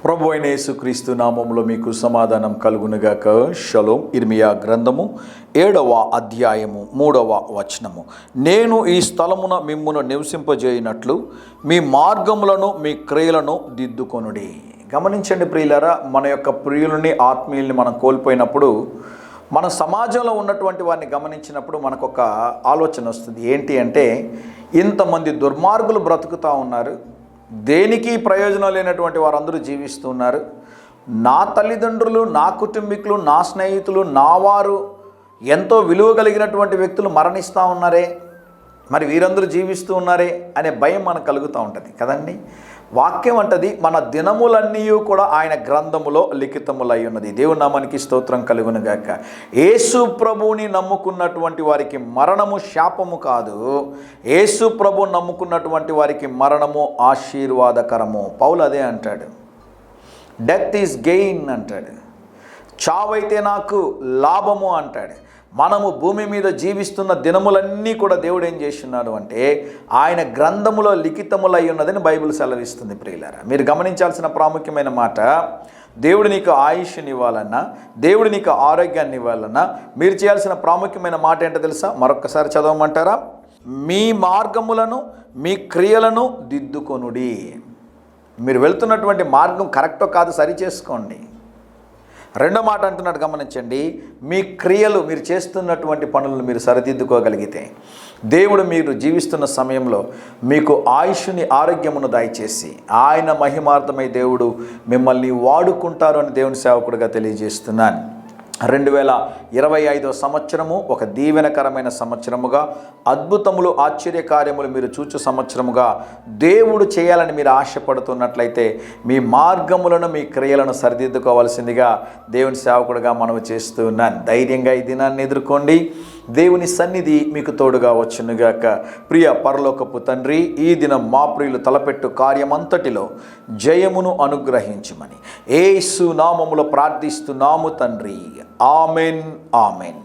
ప్రభు అయిన యేసుక్రీస్తు నామములో మీకు సమాధానం కలుగునుగాక. షలోం. ఇర్మియా గ్రంథము 7వ అధ్యాయము 3వ వచనము. నేను ఈ స్థలమున మిమ్మును నివసింపజేయనట్లు మీ మార్గములను మీ క్రియలను దిద్దుకొనుడి. గమనించండి ప్రియులారా, మన యొక్క ప్రియులని ఆత్మీయుల్ని మనం కోల్పోయినప్పుడు, మన సమాజంలో ఉన్నటువంటి వారిని గమనించినప్పుడు మనకొక ఆలోచన వస్తుంది. ఏంటి అంటే, ఇంతమంది దుర్మార్గులు బ్రతుకుతూ ఉన్నారు, దేనికి ప్రయోజనం లేనటువంటి వారందరూ జీవిస్తున్నారు. నా తల్లిదండ్రులు, నా కుటుంబీకులు, నా స్నేహితులు, నా వారు, ఎంతో విలువ కలిగినటువంటి వ్యక్తులు మరణిస్తూ ఉన్నారే, మరి వీరందరూ జీవిస్తూ ఉన్నారే అనే భయం మనకు కలుగుతూ ఉంటుంది కదండి. వాక్యం అంటది, మన దినములన్నీ కూడా ఆయన గ్రంథములో లిఖితములై ఉన్నది. దేవుని నామానికి స్తోత్రం కలుగునుగాక. యేసు ప్రభువుని నమ్ముకున్నటువంటి వారికి మరణము శాపము కాదు, యేసు ప్రభువుని నమ్ముకున్నటువంటి వారికి మరణము ఆశీర్వాదకరము. పౌలు అదే అంటాడు, డెత్ ఈజ్ గెయిన్ అంటాడు, చావైతే నాకు లాభము అంటాడు. మనము భూమి మీద జీవిస్తున్న దినములన్నీ కూడా దేవుడు ఏం చేస్తున్నాడు అంటే, ఆయన గ్రంథములో లిఖితములై ఉన్నదని బైబిల్ సెలవిస్తుంది. ప్రియులారా, మీరు గమనించాల్సిన ప్రాముఖ్యమైన మాట, దేవుడు నీకు ఆయుష్ని ఇవ్వాలన్నా, దేవుడు నీకు ఆరోగ్యాన్ని ఇవ్వాలన్నా మీరు చేయాల్సిన ప్రాముఖ్యమైన మాట ఏంటో తెలుసా? మరొక్కసారి చదవమంటారా? మీ మార్గములను మీ క్రియలను దిద్దుకొనుడి. మీరు వెళ్తున్నటువంటి మార్గం కరెక్టో కాదు సరి చేసుకోండి. రెండో మాట అంటున్నాడు, గమనించండి, మీ క్రియలు, మీరు చేస్తున్నటువంటి పనులను మీరు సరిదిద్దుకోగలిగితే దేవుడు మీరు జీవిస్తున్న సమయంలో మీకు ఆయుష్ని, ఆరోగ్యమును దయచేసి ఆయన మహిమార్థమై దేవుడు మిమ్మల్ని వాడుకుంటారు అని దేవుని సేవకుడిగా తెలియజేస్తున్నాను. 2025 సంవత్సరము ఒక దీవెనకరమైన సంవత్సరముగా, అద్భుతములు, ఆశ్చర్యకార్యములు మీరు చూచు సంవత్సరముగా దేవుడు చేయాలని మీరు ఆశపడుతున్నట్లయితే మీ మార్గములను, మీ క్రియలను సరిదిద్దుకోవాల్సిందిగా దేవుని సేవకుడిగా మనవి చేస్తూ ఉన్నాను. ధైర్యంగా ఈ దినాన్ని ఎదుర్కోండి. దేవుని సన్నిధి మీకు తోడుగా వచ్చునుగాక. ప్రియ పరలోకపు తండ్రి, ఈ దినం మా ప్రియులు తలపెట్టు కార్యమంతటిలో జయమును అనుగ్రహించమని యేసు నామములో ప్రార్థిస్తున్నాము తండ్రి. Amen, amen.